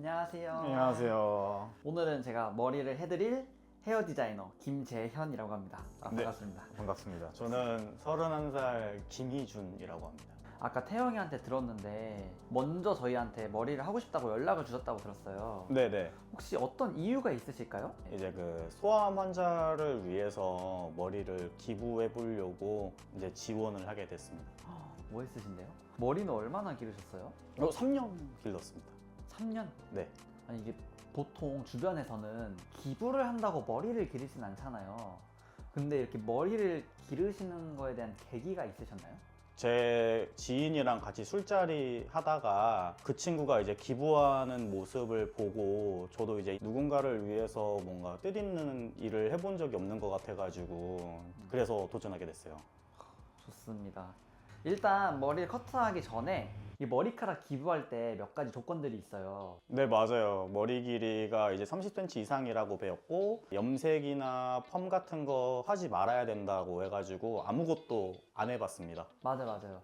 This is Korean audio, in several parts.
안녕하세요. 안녕하세요. 오늘은 제가 머리를 해드릴 헤어 디자이너 김재현이라고 합니다. 네. 반갑습니다. 반갑습니다. 저는 31살 김희준이라고 합니다. 아까 태영이한테 들었는데 먼저 저희한테 머리를 하고 싶다고 연락을 주셨다고 들었어요. 네네. 혹시 어떤 이유가 있으실까요? 이제 그 소아암 환자를 위해서 머리를 기부해 보려고 이제 지원을 하게 됐습니다. 뭐 있으신데요? 머리는 얼마나 기르셨어요? 3년 길렀습니다. 3년? 네. 아니 이게 보통 주변에서는 기부를 한다고 머리를 기르진 않잖아요. 근데 이렇게 머리를 기르시는 거에 대한 계기가 있으셨나요? 제 지인이랑 같이 술자리 하다가 그 친구가 이제 기부하는 모습을 보고 저도 이제 누군가를 위해서 뭔가 뜻있는 일을 해본 적이 없는 것 같아가지고 그래서 도전하게 됐어요. 좋습니다. 일단 머리를 커트하기 전에 이 머리카락 기부할 때 몇 가지 조건들이 있어요. 네, 맞아요. 머리 길이가 이제 30cm 이상이라고 배웠고 염색이나 펌 같은 거 하지 말아야 된다고 해가지고 아무것도 안 해봤습니다. 맞아요.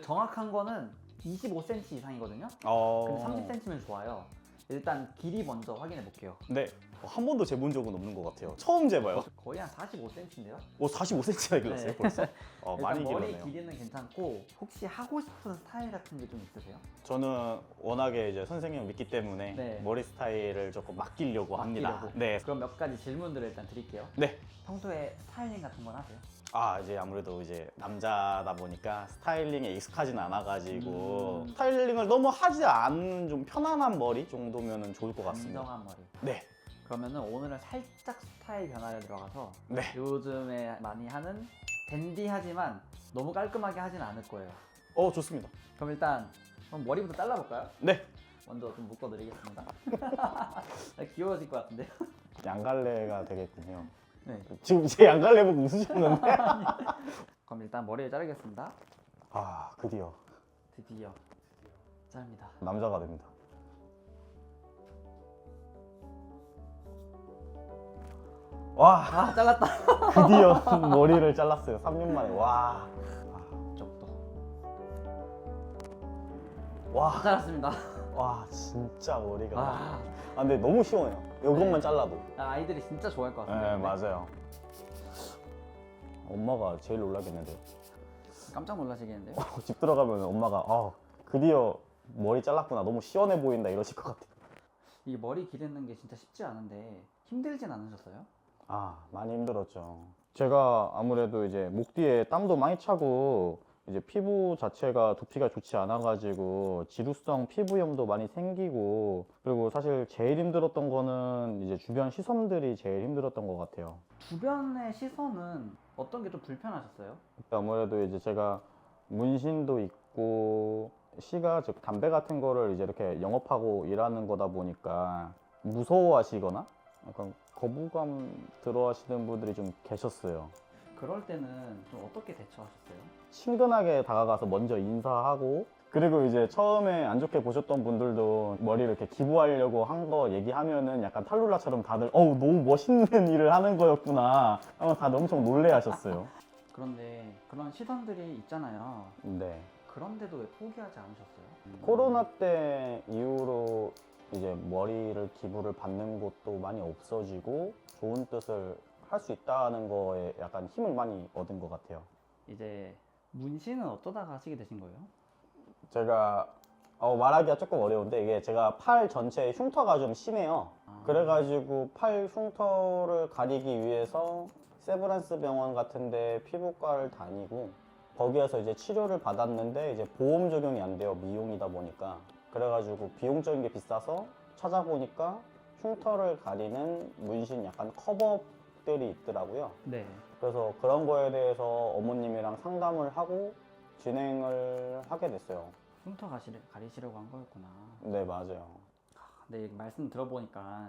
정확한 거는 25cm 이상이거든요. 근데 30cm면 좋아요. 일단 길이 먼저 확인해 볼게요. 네, 한 번도 재본 적은 없는 것 같아요. 처음 재봐요. 거의 한 45cm인데요. 45cm나 길었어요, 네. 벌써? 많이 일단 머리 길었네요. 길이는 괜찮고 혹시 하고 싶은 스타일 같은 게 좀 있으세요? 저는 워낙에 이제 선생님을 믿기 때문에 네. 머리 스타일을 조금 맡기려고 합니다. 맡기려고. 네. 그럼 몇 가지 질문들을 일단 드릴게요. 네. 평소에 스타일링 같은 건 하세요? 이제 아무래도 이제 남자다 보니까 스타일링에 익숙하진 않아가지고 음. 스타일링을 너무 하지 않는 좀 편안한 머리 정도면 좋을 것 같습니다. 안정한 머리. 네. 그러면은 오늘은 살짝 스타일 변화를 들어가서 네. 요즘에 많이 하는 댄디하지만 너무 깔끔하게 하진 않을 거예요. 좋습니다. 그럼 일단 머리부터 잘라볼까요? 네. 먼저 좀 묶어드리겠습니다. 귀여워질 것 같은데요? 양갈래가 되겠군요. 네. 지금 제 양갈래 보고 웃으셨는데? 그럼 일단 머리를 자르겠습니다. 드디어 드디어 자릅니다. 남자가 됩니다. 와, 잘랐다. 드디어 머리를 잘랐어요. 3년 만에. 이쪽도 와, 잘랐습니다. 진짜 머리가. 아, 근데 너무 시원해요. 이것만 잘라도. 아이들이 진짜 좋아할 것 같은데. 네, 맞아요. 엄마가 제일 놀라겠는데요. 깜짝 놀라시겠는데요? 집 들어가면 엄마가 드디어 머리 잘랐구나. 너무 시원해 보인다 이러실 것 같아요. 이 머리 기르는 게 진짜 쉽지 않은데 힘들진 않으셨어요? 많이 힘들었죠. 제가 아무래도 이제 목 뒤에 땀도 많이 차고 이제 피부 자체가 두피가 좋지 않아가지고 지루성 피부염도 많이 생기고 그리고 사실 제일 힘들었던 거는 이제 주변 시선들이 제일 힘들었던 것 같아요. 주변의 시선은 어떤 게 좀 불편하셨어요? 아무래도 이제 제가 문신도 있고 시가 즉 담배 같은 거를 이제 이렇게 영업하고 일하는 거다 보니까 무서워하시거나 약간 거부감 들어 하시는 분들이 좀 계셨어요. 그럴 때는 좀 어떻게 대처하셨어요? 친근하게 다가가서 먼저 인사하고 그리고 이제 처음에 안 좋게 보셨던 분들도 머리를 이렇게 기부하려고 한 거 얘기하면은 약간 탈룰라처럼 다들 너무 멋있는 일을 하는 거였구나 하면 다들 엄청 놀래 하셨어요. 그런데 그런 시선들이 있잖아요. 네. 그런데도 왜 포기하지 않으셨어요? 코로나 때 이후로 이제 머리를 기부를 받는 곳도 많이 없어지고 좋은 뜻을 할 수 있다는 거에 약간 힘을 많이 얻은 것 같아요. 이제 문신은 어쩌다가 하시게 되신 거예요? 제가 말하기가 조금 어려운데 이게 제가 팔 전체에 흉터가 좀 심해요. 그래가지고 팔 흉터를 가리기 위해서 세브란스 병원 같은데 피부과를 다니고 거기에서 이제 치료를 받았는데 이제 보험 적용이 안 돼요. 미용이다 보니까. 그래가지고 비용적인 게 비싸서 찾아보니까 흉터를 가리는 문신 약간 커버들이 있더라고요. 네. 그래서 그런 거에 대해서 어머님이랑 상담을 하고 진행을 하게 됐어요. 흉터 가리시려고 한 거였구나. 네, 맞아요. 근데 말씀 들어보니까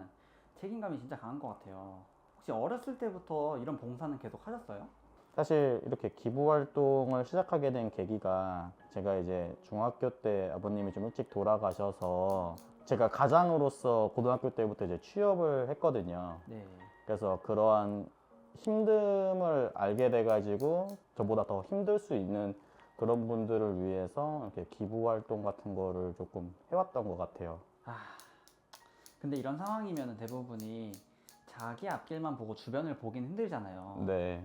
책임감이 진짜 강한 것 같아요. 혹시 어렸을 때부터 이런 봉사는 계속 하셨어요? 사실 이렇게 기부 활동을 시작하게 된 계기가 제가 이제 중학교 때 아버님이 좀 일찍 돌아가셔서 제가 가장으로서 고등학교 때부터 이제 취업을 했거든요. 네. 그래서 그러한 힘듦을 알게 돼가지고 저보다 더 힘들 수 있는 그런 분들을 위해서 이렇게 기부 활동 같은 거를 조금 해왔던 것 같아요. 근데 이런 상황이면 대부분이 자기 앞길만 보고 주변을 보긴 힘들잖아요. 네.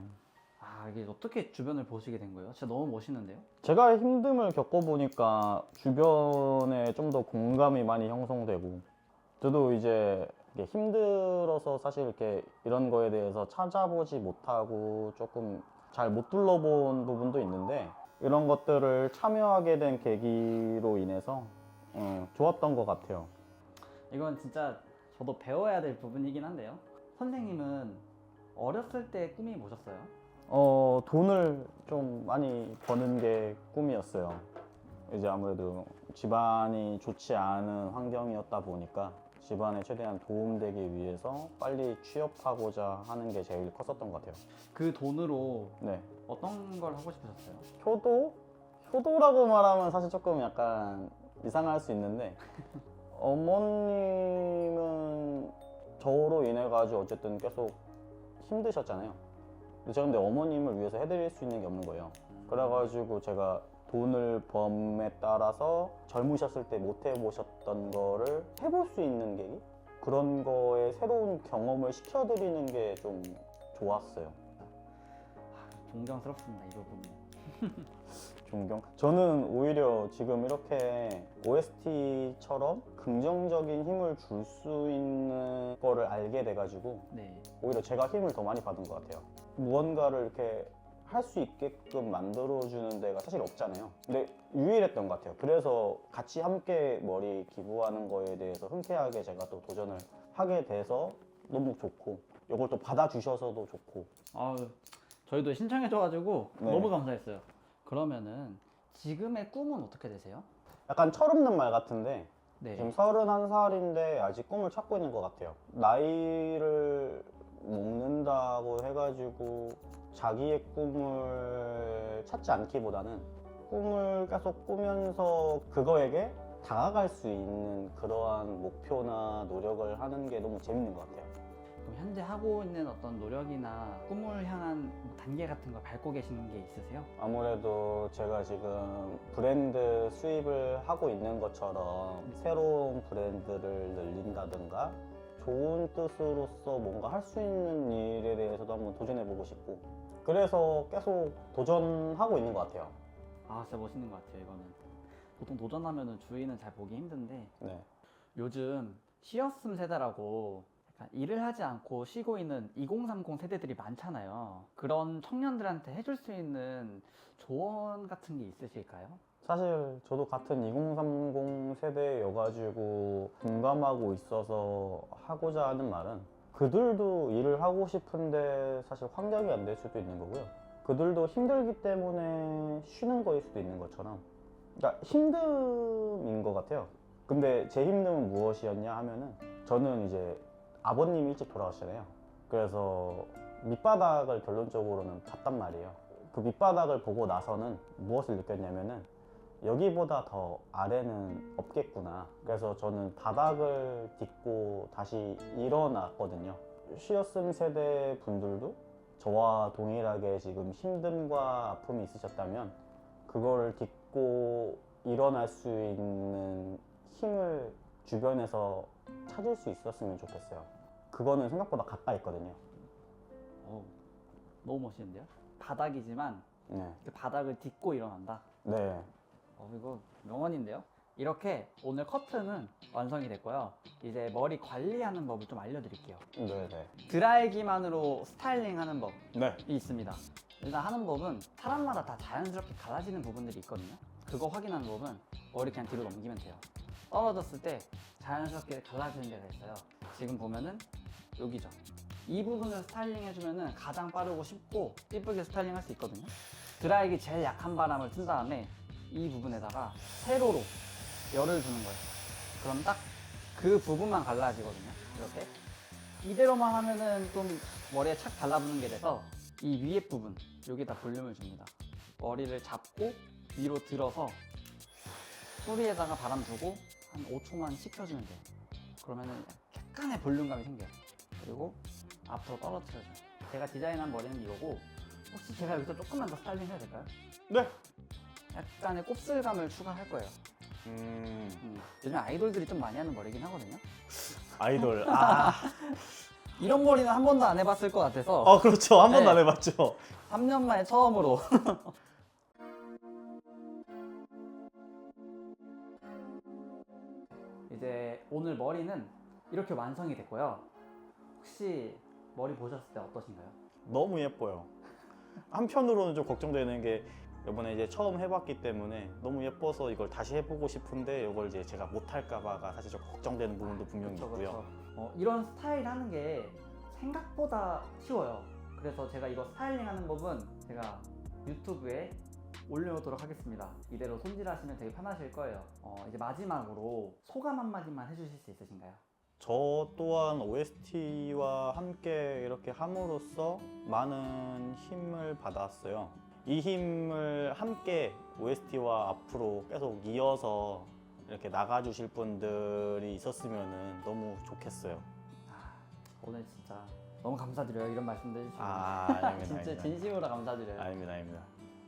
아, 이게 어떻게 주변을 보시게 된 거예요? 진짜 너무 멋있는데요? 제가 힘듦을 겪어보니까 주변에 좀 더 공감이 많이 형성되고, 저도 이제 이게 힘들어서 사실 이렇게 이런 거에 대해서 찾아보지 못하고 조금 잘 못 둘러본 부분도 있는데, 이런 것들을 참여하게 된 계기로 인해서 좋았던 것 같아요. 이건 진짜 저도 배워야 될 부분이긴 한데요. 선생님은 어렸을 때 꿈이 뭐셨어요? 돈을 좀 많이 버는 게 꿈이었어요. 이제 아무래도 집안이 좋지 않은 환경이었다 보니까 집안에 최대한 도움되기 위해서 빨리 취업하고자 하는 게 제일 컸었던 것 같아요. 그 돈으로 네. 어떤 걸 하고 싶으셨어요? 효도? 효도라고 말하면 사실 조금 약간 이상할 수 있는데 어머님은 저로 인해 가지고 어쨌든 계속 힘드셨잖아요. 근데 제가 근데 어머님을 위해서 해드릴 수 있는 게 없는 거예요. 그래가지고 제가 돈을 범에 따라서 젊으셨을 때 못 해보셨던 거를 해볼 수 있는 계기? 그런 거에 새로운 경험을 시켜드리는 게 좀 좋았어요. 존경스럽습니다, 이 부분이. 존경? 저는 오히려 지금 이렇게 OST처럼 긍정적인 힘을 줄 수 있는 거를 알게 돼가지고 네. 오히려 제가 힘을 더 많이 받은 것 같아요. 무언가를 이렇게 할 수 있게끔 만들어주는 데가 사실 없잖아요. 근데 유일했던 것 같아요. 그래서 같이 함께 머리 기부하는 거에 대해서 흔쾌하게 제가 또 도전을 하게 돼서 너무 좋고, 이걸 또 받아주셔서도 좋고. 아, 저희도 신청해줘가지고 네. 너무 감사했어요. 그러면은 지금의 꿈은 어떻게 되세요? 약간 철없는 말 같은데 네. 지금 31살인데 아직 꿈을 찾고 있는 것 같아요. 나이를 먹는다고 해가지고 자기의 꿈을 찾지 않기보다는 꿈을 계속 꾸면서 그거에게 다가갈 수 있는 그러한 목표나 노력을 하는 게 너무 재밌는 것 같아요. 그럼 현재 하고 있는 어떤 노력이나 꿈을 향한 단계 같은 걸 밟고 계시는 게 있으세요? 아무래도 제가 지금 브랜드 수입을 하고 있는 것처럼 새로운 브랜드를 늘린다든가 좋은 뜻으로서 뭔가 할 수 있는 일에 대해서도 한번 도전해보고 싶고, 그래서 계속 도전하고 있는 것 같아요. 아, 진짜 멋있는 것 같아요, 이거는. 보통 도전하면 주위는 잘 보기 힘든데 네. 요즘 쉬었음 세대라고 약간 일을 하지 않고 쉬고 있는 2030 세대들이 많잖아요. 그런 청년들한테 해줄 수 있는 조언 같은 게 있으실까요? 사실 저도 같은 2030 세대여가지고 공감하고 있어서 하고자 하는 말은, 그들도 일을 하고 싶은데 사실 환경이 안 될 수도 있는 거고요. 그들도 힘들기 때문에 쉬는 거일 수도 있는 것처럼, 그러니까 힘듦인 것 같아요. 근데 제 힘듦은 무엇이었냐 하면은, 저는 이제 아버님이 일찍 돌아가셨잖아요. 그래서 밑바닥을 결론적으로는 봤단 말이에요. 그 밑바닥을 보고 나서는 무엇을 느꼈냐면은 여기보다 더 아래는 없겠구나. 그래서 저는 바닥을 딛고 다시 일어났거든요. 쉬었음 세대 분들도 저와 동일하게 지금 힘듦과 아픔이 있으셨다면 그거를 딛고 일어날 수 있는 힘을 주변에서 찾을 수 있었으면 좋겠어요. 그거는 생각보다 가까이 있거든요. 너무 멋있는데요? 바닥이지만 네. 그 바닥을 딛고 일어난다. 네. 이거 명언인데요? 이렇게 오늘 커트는 완성이 됐고요. 이제 머리 관리하는 법을 좀 알려드릴게요. 네. 네. 드라이기만으로 스타일링 하는 법이 네. 있습니다. 일단 하는 법은 사람마다 다 자연스럽게 갈라지는 부분들이 있거든요. 그거 확인하는 법은 머리 그냥 뒤로 넘기면 돼요. 떨어졌을 때 자연스럽게 갈라지는 데가 있어요. 지금 보면은 여기죠. 이 부분을 스타일링 해주면은 가장 빠르고 쉽고 이쁘게 스타일링 할 수 있거든요. 드라이기 제일 약한 바람을 튼 다음에 이 부분에다가 세로로 열을 주는 거예요. 그럼 딱 그 부분만 갈라지거든요. 이렇게 이대로만 하면은 좀 머리에 착 달라붙는 게 돼서 이 위에 부분 여기다 볼륨을 줍니다. 머리를 잡고 위로 들어서 소리에다가 바람 두고 한 5초만 식혀주면 돼요. 그러면은 약간의 볼륨감이 생겨요. 그리고 앞으로 떨어뜨려줘요. 제가 디자인한 머리는 이거고, 혹시 제가 여기서 조금만 더 스타일링 해도 될까요? 네. 약간의 곱슬감을 추가할 거예요. 요즘 아이돌들이 좀 많이 하는 머리긴 하거든요. 아이돌. 이런 머리는 한 번도 안 해봤을 것 같아서 그렇죠. 한 번도 네. 안 해봤죠. 3년 만에 처음으로. 이제 오늘 머리는 이렇게 완성이 됐고요. 혹시 머리 보셨을 때 어떠신가요? 너무 예뻐요. 한편으로는 좀 걱정되는 게 이번에 이제 처음 해봤기 때문에 너무 예뻐서 이걸 다시 해보고 싶은데 이걸 이제 제가 못할까봐가 사실 좀 걱정되는 부분도 분명히 그쵸, 있고요. 그쵸. 이런 스타일 하는 게 생각보다 쉬워요. 그래서 제가 이거 스타일링 하는 법은 제가 유튜브에 올려놓도록 하겠습니다. 이대로 손질하시면 되게 편하실 거예요. 이제 마지막으로 소감 한마디만 해주실 수 있으신가요? 저 또한 OST와 함께 이렇게 함으로써 많은 힘을 받았어요. 이 힘을 함께 OST와 앞으로 계속 이어서 이렇게 나가주실 분들이 있었으면 너무 좋겠어요. 오늘 진짜 너무 감사드려요. 이런 말씀도 해주시고 아닙니다. 진짜 아닙니다. 진심으로 감사드려요. 아닙니다.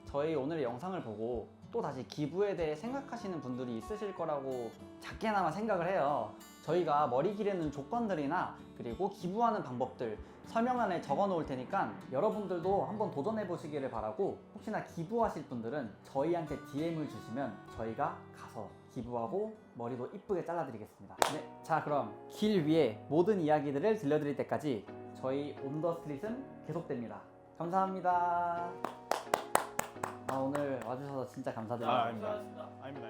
저희 오늘 영상을 보고 또 다시 기부에 대해 생각하시는 분들이 있으실 거라고 작게나마 생각을 해요. 저희가 머리 기르는 조건들이나 그리고 기부하는 방법들 설명란에 적어 놓을 테니까 여러분들도 한번 도전해 보시기를 바라고, 혹시나 기부하실 분들은 저희한테 DM을 주시면 저희가 가서 기부하고 머리도 이쁘게 잘라 드리겠습니다. 네, 자 그럼 길 위에 모든 이야기들을 들려드릴 때까지 저희 온더스트릿은 계속됩니다. 감사합니다. 오늘 와주셔서 진짜 감사드립니다. 아닙니다.